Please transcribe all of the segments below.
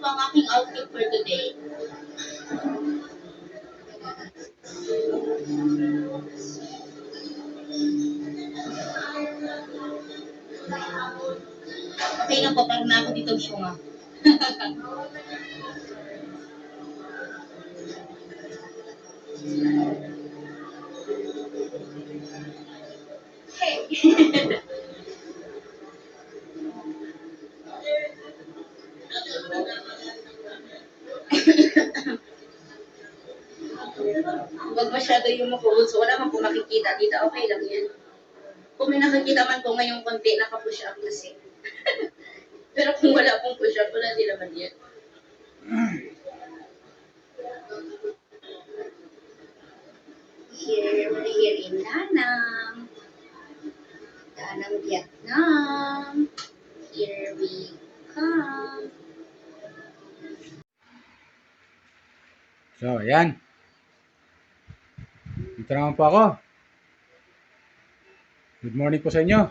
po ang aking outfit for today. Okay na po, parang na ako dito syunga. Hey! Huwag masyado yung makuhod. So, wala man po makikita dito. Okay lang yan. Kung may nakikita man po ngayong konti, naka-push up kasi. Pero kung wala pong push up, wala din naman yan. Here in Danang. Danang, Vietnam. Here we come. So, ayan. Dito naman po ako. Good morning po sa inyo.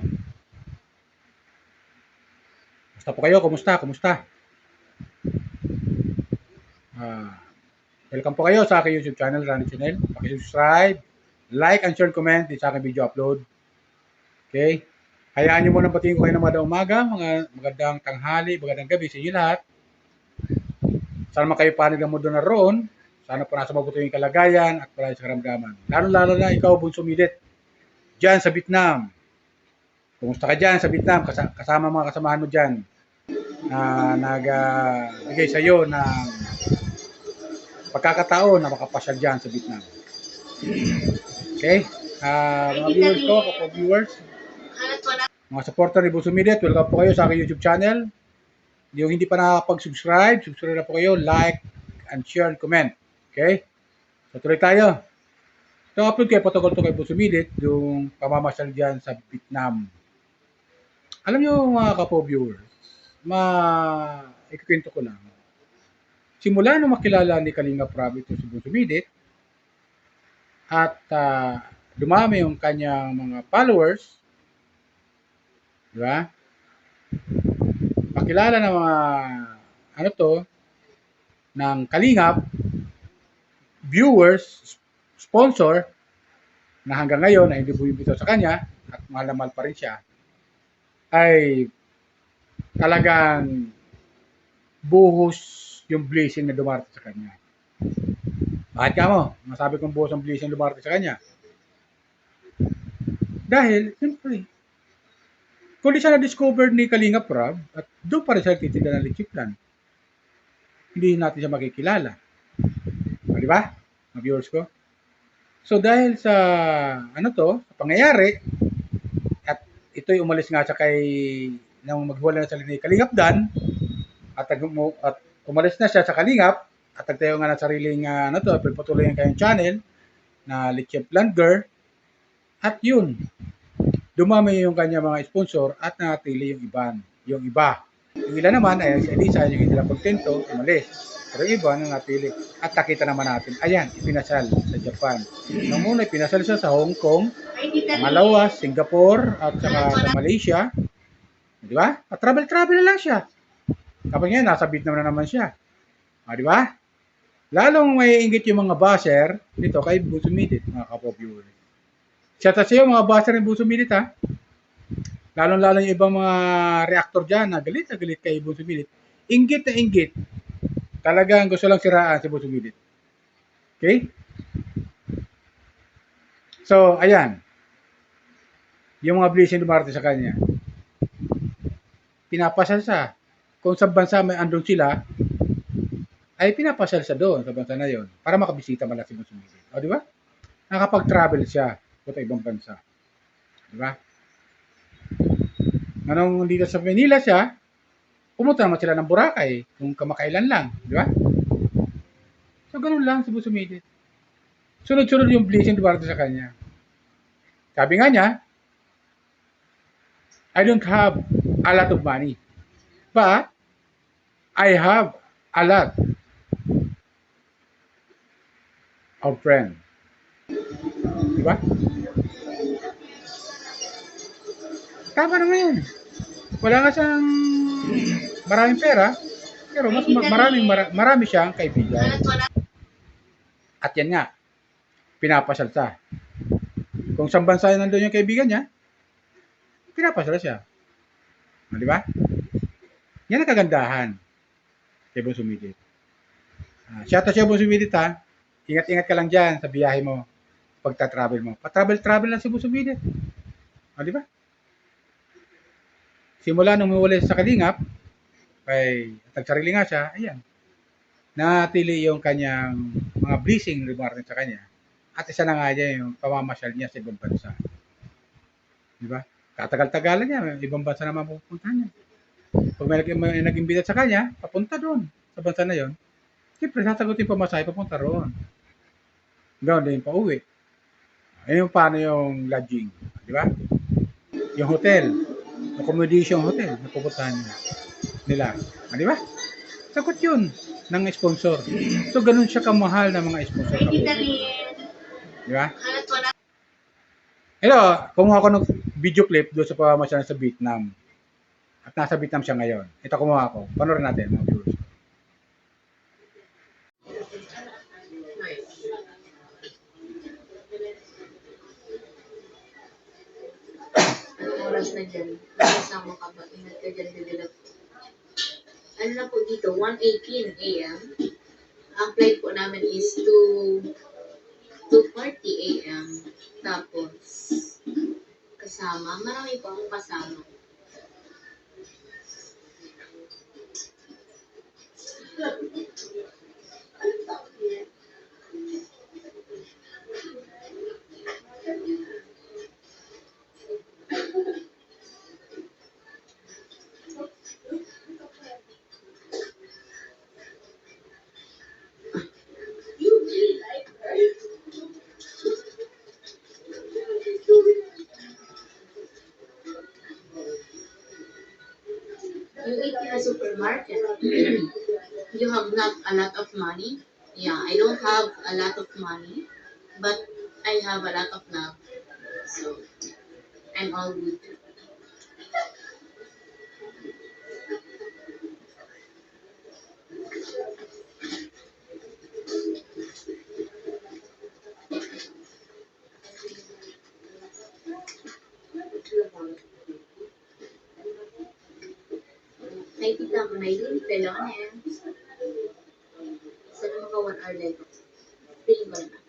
Kumusta po kayo? Kumusta? Welcome po kayo sa aking YouTube channel, Ronnie Channel. Paki-subscribe, like, and share, comment din sa aking video upload. Okay? Hayaan nyo muna batiin ko kayo ng magandang umaga, mga magandang tanghali, magandang gabi sa inyo lahat. Sana man kayo panig ng mundo na roon. Sana po nasa mabuti yung kalagayan at maraming sa karamdaman. Lalo na ikaw, Bunso Milit, dyan sa Vietnam. Kumusta ka dyan sa Vietnam? Kasama mga kasamahan mo dyan na nagbigay sa iyo ng pagkakataon na makapasyal dyan sa Vietnam. Okay? Mga viewers ko, viewers, mga supporter ni Bunso Milit, welcome po kayo sa aking YouTube channel. Yung hindi pa nakakapag-subscribe, subscribe na po kayo, like, and share, and comment. Okay? So, tuloy tayo. So, upload kayo, protocol to kay Bunso Milit, yung pamamasyal dyan sa Vietnam. Alam nyo mga kapo-viewers, ikikwento ko lang. Simula nung makilala ni Kalinga Prab ito si Bunso Milit, at dumami yung kanyang mga followers, di ba? Makilala ng mga ng Kalingap, viewers, sponsor, na hanggang ngayon na hindi bumibito sa kanya at mahal na mahal pa rin siya, ay talagang buhos yung blessing na dumarating sa kanya. Bakit ka mo? Masabi kong buhos ang blessing na dumarating sa kanya. Dahil, siyempre, kung di siya na-discover ni Kalinga Prab, at doon pa rin siya titinda ng lechiplan, hindi natin siya makikilala. Di ba? Mga viewers ko. So, dahil sa, sa pangyayari, at ito'y umalis nga siya nang maghiwalay na sa ni Kalingap Dan, at umalis na siya sa Kalingap, at nagtayo nga ng sariling, patuloy yung kanyang channel, na Lechiplan Girl, at yun, dumami yung kanya mga sponsor, at natili yung iba. Yung ilan naman, ay si Elisa, yung hindi na kontento, umalis. Pero iba nang napili. At nakita naman natin, ayan, ipinasal sa Japan. Nung muna, ipinasal siya sa Hong Kong, Malawas, Singapore, at saka sa Malaysia. Di ba? At travel na lang siya. Kapag ngayon, nasa Vietnam na naman siya. Di ba? Lalong may inggit yung mga basher nito kay Bunso Milit, mga kapo-viewers. Shout out sa iyo, mga basher ng Bunso Milit, ha? Lalong yung ibang mga reactor dyan na galit kay Bunso Milit. Inggit na inggit. Talagang gusto lang siraan si Bunso Milit. Okay? So, ayan. Yung mga blessing dumarating sa kanya. Pinapasal siya. Kung sa bansa may andun sila, ay pinapasal siya doon sa bansa na yon para makabisita man lang si Bunso Milit. O, di ba? Nakapag-travel siya sa ibang bansa. Di ba? Nung dito sa Manila siya, pumunta naman sila ng Boracay kung kamakailan lang, di ba? So, ganun lang si Bunso Milit. Sunod-sunod yung blessing dumarating sa kanya. Sabi nga niya, I don't have a lot of money, but I have a lot of friends. Di ba? Tama naman yun. Wala nga siyang maraming pera, Pero marami siyang kaibigan. At yan nga, pinapasal siya. Kung saan bansa nandun yung kaibigan niya, pinapasal siya. Di ba? Yan ang kagandahan kay Bon Sumidit. Shout out siya, Bon Sumidit ha. Ingat-ingat ka lang dyan sa biyahe mo. Pagta-travel mo. Pa-travel lang si Bon Sumidit. Di ba? Simula nung mawala sa Kalingap, ay nagsarili nga siya, ayan. Natili yung kanyang mga blessing regarding sa kanya. At isa na nga niya yung pamamasyal niya sa ibang bansa. Di ba? Tatagal-tagalan niya, ibang bansa naman pupuntahan niya. Pag may nag-imbita sa kanya, papunta doon sa bansa na yon. Siyempre, sasagutin pamasahe, papunta roon. Ganoon din pa uwi. Ayun paano yung lodging, di ba? Yung hotel, accommodation hotel na pupuntahan nila. Di ba? Sagot yun ng sponsor. So, ganun siya kamahal ng mga sponsor. Di ba? Hello, kumuha ko ng video clip doon sa pamamasyal sa Vietnam. At nasa Vietnam siya ngayon. Ito kumuha ko. Panoorin natin mga viewers. Anong oras na dyan? Kasama ka ba? Ingat ka dyan, didilag. Ano na po dito? 1:18 a.m. Ang flight po namin is 2:40 a.m. Tapos, marami po akong kasama. You eat in a supermarket. You have not a lot of money. Yeah, I don't have a lot of money, but I have a lot of love. So, I'm all good. Nakikita ko na yun, Pelones. Sana maka 1 hour like feeling ko na.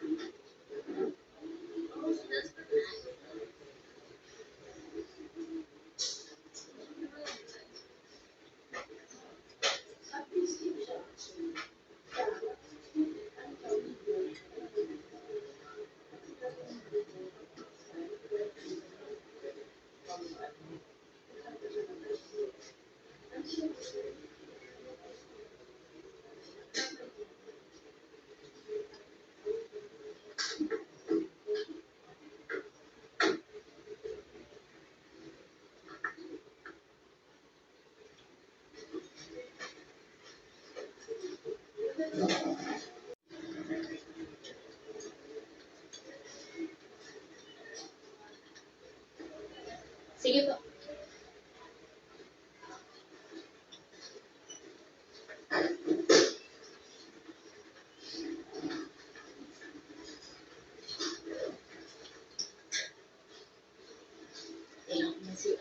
Sige po. Ayun, nasi.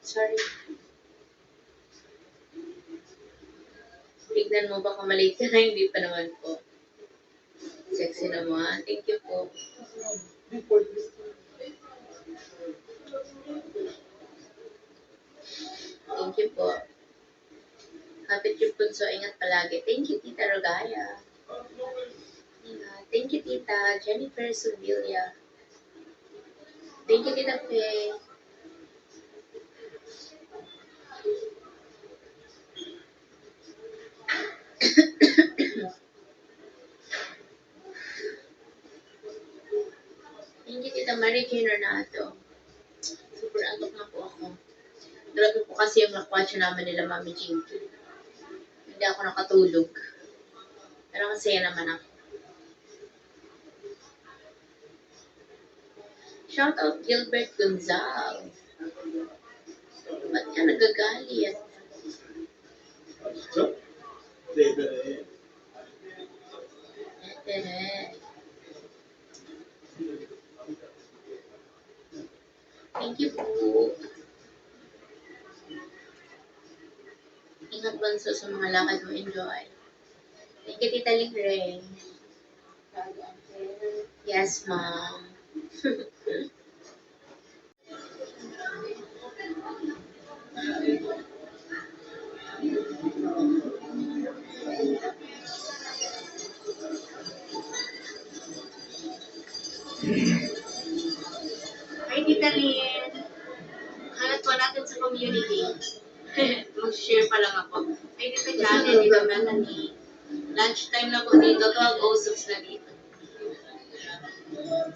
Sorry. Tignan mo baka malate ka na, hindi pa naman po. Sexy naman. Thank you po. Thank you po. Happy trip po, so ingat palagi. Thank you, Tita Rogaya. Thank you, Tita Jennifer Subilia. Thank you, Tita Faye. Thank you, Tita Marie Jane Renato. Super antok na po ako. Grabe po kasi yung lakwatsa naman nila Mami Jinky. Hindi ako nakatulog. Pero masaya naman ako. Shout out Gilbert Gonzalez. Ba't ka nagagalit? Thank you po. Ingat banso sa mga lakad mo. Enjoy. Thank you, Tita Lingre. Yes, ma'am. Hi, Tita Lynn. Halat po natin sa community. Mag-share pa lang ako. Hi, Tita Janet, Tita Melanie. Lunchtime na po dito. 12:06 na dito.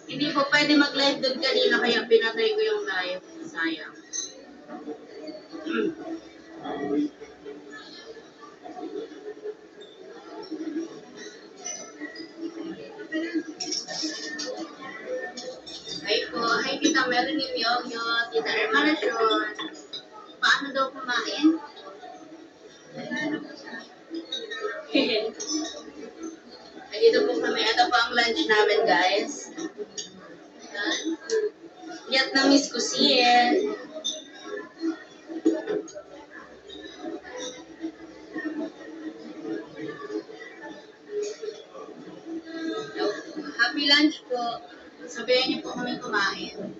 Hindi po pwede mag-live doon kanina kaya pinatay ko yung live. Sayang. Hi po. Hi, Tita Melanie Myoyo. Tita Hermana Sean. Paano daw kumain? Dito po kami. Ito po ang lunch namin, guys. Vietnamese cuisine. Happy lunch po. Sabihan niyo po kami kumain.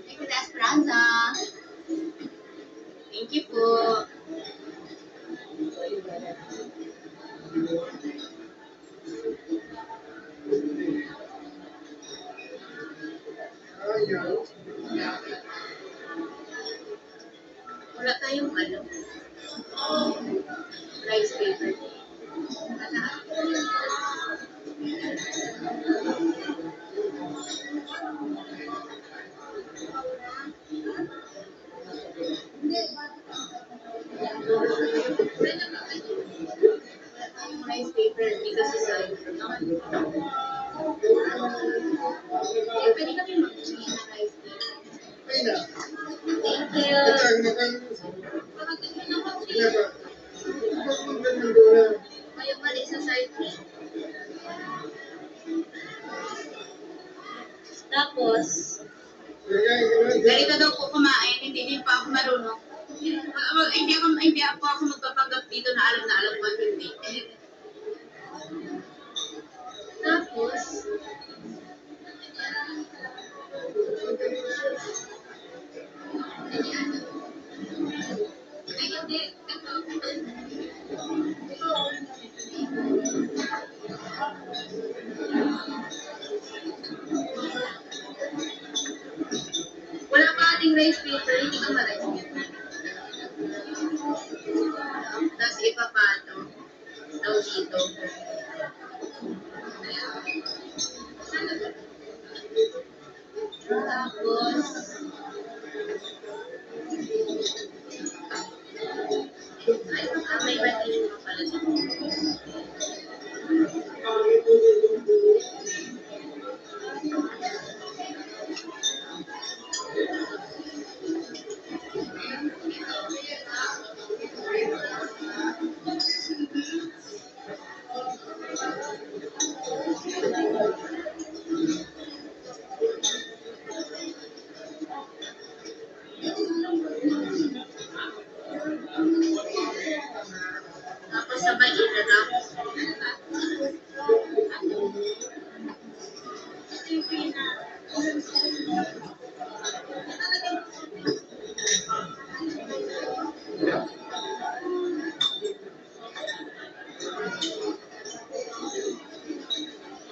Thank you, Esperanza. Thank you po. Wala tayong rice paper. Rice paper because it's a pwede kami mag-change ng rice paper. Thank you. Kayo mali sa side me. Tapos, ganito daw po kumain, hindi din pa ako marunong. Hindi po ako magpapanggap dito na alam ko hindi. Tapos, ay hindi. Wala pa ating rice paper, hindi ka ma-rice paper. Tapos ipapato daw dito. Tapos, may mali pa pala dito. Tapos sabay i-wrap.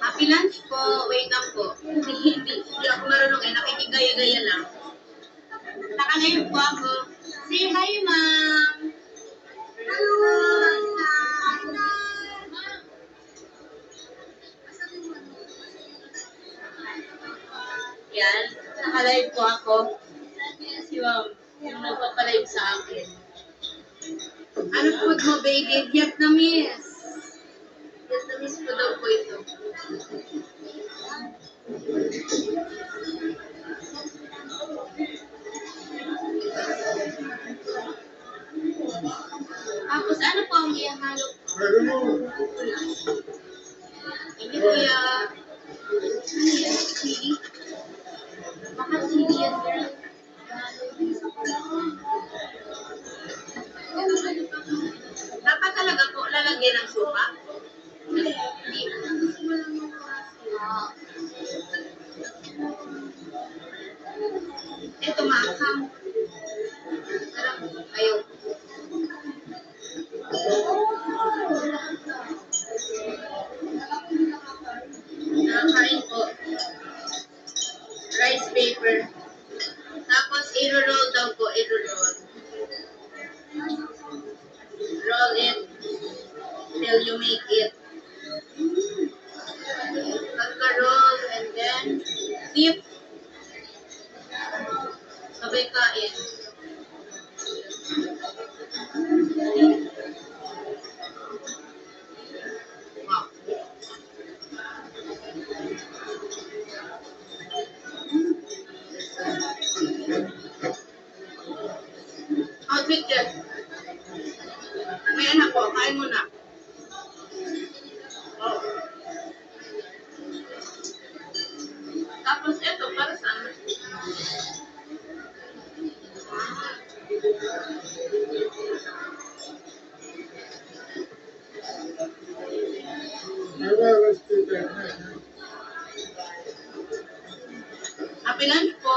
Happy lunch po. Wait lang po. Hindi ako marunong nakikigaya-gaya lang. Nakalayo po ako. Say hi, ma'am. Hello. Yan, naka-live po ako. Si Ma'am, yung nagpapalive sa akin. Ano food mo, baby? Vietnamese. Vietnamese po daw po ito. Tapos ano po ang ihahalo? Hindi kuya, ano yan? Chili? Baka chili yan, girl. Dapat talaga po lalagyan ng suka? Hindi. Ah. Ito maakam. Sarap. Ayaw. Nakakain po. Rice paper. Tapos, i-roll daw po. I-roll. Roll it till you make it. Pagka-roll and then dip. Sabay kain. Wow. Outfit dyan. May anak ko. Kain mo na. Oh. Tapos ito, para saan? Happy lunch po.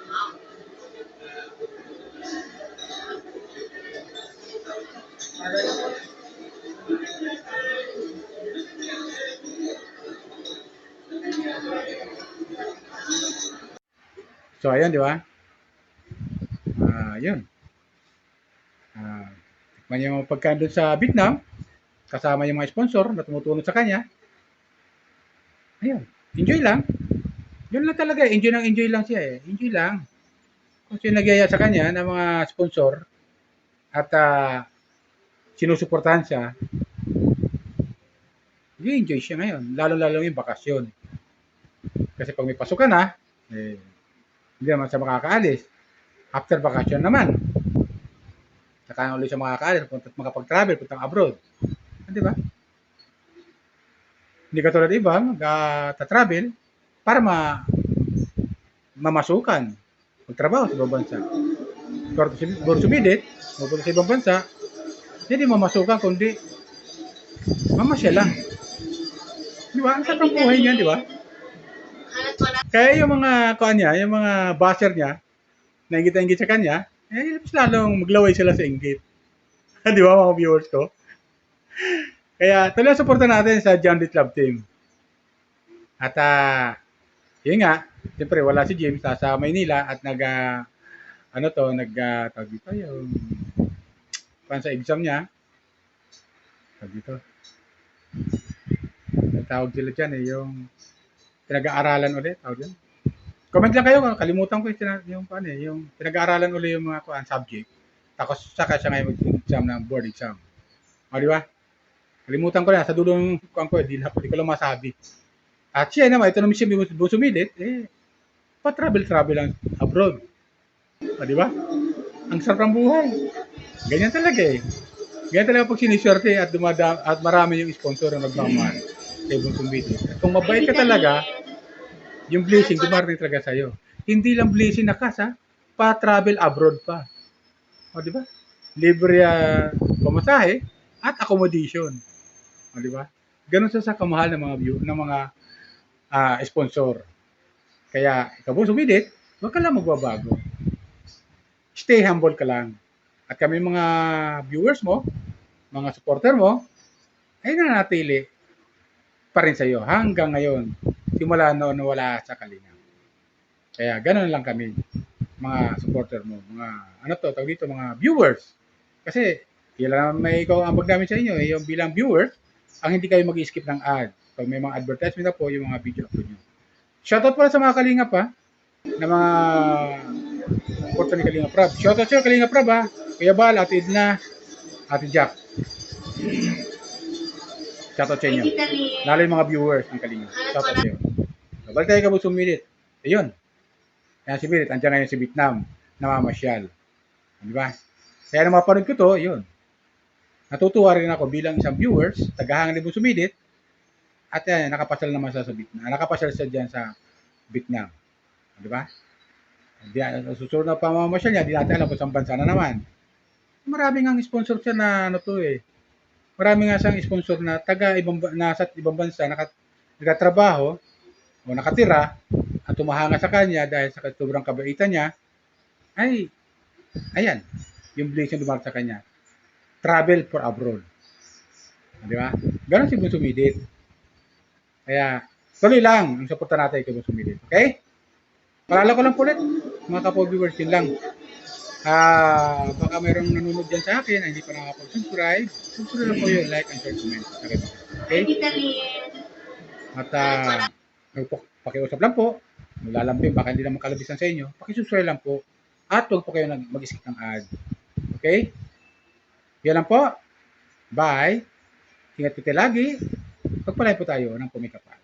Wow. So, ayan, di ba? Yun. Tikman yung pagkain doon sa Vietnam, kasama yung mga sponsor na tumutulong sa kanya. Ayun. Enjoy lang. Yun lang talaga. Enjoy lang siya eh. Enjoy lang. Kung sino nagyaya sa kanya ng mga sponsor at sinusuportahan siya, enjoy siya ngayon. Lalo-lalo yung bakasyon. Kasi pag may pasukan na, hindi naman siya makakaalis. After vacation naman, saka ulit siya makakaalis, makapag-travel, puntang abroad. Di ba? Hindi katulad iba, mag-travel para mamasukan, magtrabaho sa ibang bansa. Pero sumidit, mapunta sa ibang bansa, hindi mamasukan, kundi mamasya lang. Di ba? Ang sarap ng buhay niya, di ba? Kaya yung mga niya, yung mga basher niya, na ingit sa kanya, mas lalong maglaway sila sa inggit. Di ba mga viewers ko? Kaya talagang suporta natin sa John Deere Club Team. At yun nga, siyempre wala si James sa Maynila at tawag dito yung sa exam niya. Tawag dito. Tawag sila dyan yung pinag-aaralan ulit. Tawag yun. Comment lang kayo, kalimutan ko yung pinag-aaralan ulit yung mga subject. Tapos saka siya ngayon mag-exam ng board exam. O, di ba? Kalimutan ko na, sa dulo ng di ko lang masabi. At siya naman, ito naman siya sumidit, pa-travel lang abroad. O, di ba? Ang sarap ng buhay. Ganyan talaga eh. Ganyan talaga pag siniswerte at marami yung sponsor na nagmamahal sa ibang sumidit. At kung mabait ka talaga, yung blessing, dumarating talaga sa'yo. Hindi lang blessing na kasa, pa-travel abroad pa. O, di ba? Libre pamasahe at accommodation. O, di ba? Ganun sa kamahal ng mga sponsor. Kaya, ikaw po sumidit, huwag ka lang magbabago. Stay humble ka lang. At kami mga viewers mo, mga supporter mo, ay nanatili pa rin sa'yo hanggang ngayon. Simula noon na wala sa Kalingap. Kaya ganoon lang kami, mga supporter mo, tawag dito, mga viewers. Kasi, may ikaw ambag namin sa inyo, yung bilang viewers, ang hindi kayo mag-skip ng ad. pag may mga advertisement na po, yung mga video upload nyo. Shoutout pala sa mga Kalingap ha, na mga porta ni Kalingap Rab. Shoutout sa'yo Kalingap Rab ha, Kuya Bal, Ate Edna, Ate Jack. Shoutout sa inyo. Lalo yung mga viewers ng Kalingap. Shoutout sa'yo. So, balik tayo Kabusong Milit. Ayun. Kaya si Milit, andyan ngayon sa Vietnam, namamasyal. Di ba? Kaya nang mapanood ko to, yun. Natutuwa rin ako bilang isang viewers, tagahanga ni Bunso Milit, at nakapasal naman siya sa Vietnam. Nakapasal siya dyan sa Vietnam. Di ba? Susunod na pamamasyal niya, di natin alam kung saan bansa na naman. Maraming ang sponsor siya na ano to eh. Maraming nga siyang sponsor na nasa ibang bansa, nakatrabaho o nakatira at tumahanga sa kanya dahil sa sobrang kabaitan niya, ay, ayan, yung blessing dumating sa kanya. Travel for abroad. Di ba? Ganon si Bunso Milit. Kaya, tuloy lang ang suporta natin kay Bunso Milit. Okay? Paalala ko lang po ulit, mga kapo-viewers, yun lang. Baka mayroong nanonood dyan sa akin na hindi pa nakapag-subscribe. Subscribe lang po yun, like and share, comment. Okay? At pakiusap lang po, malalambing, baka hindi naman kalabisan sa inyo, pakisubscribe lang po. At huwag po kayo mag-skip ng ad. Okay? Yan lang po. Bye. Ingat po tayo lagi. Pagpalain po tayo ng kumikapal.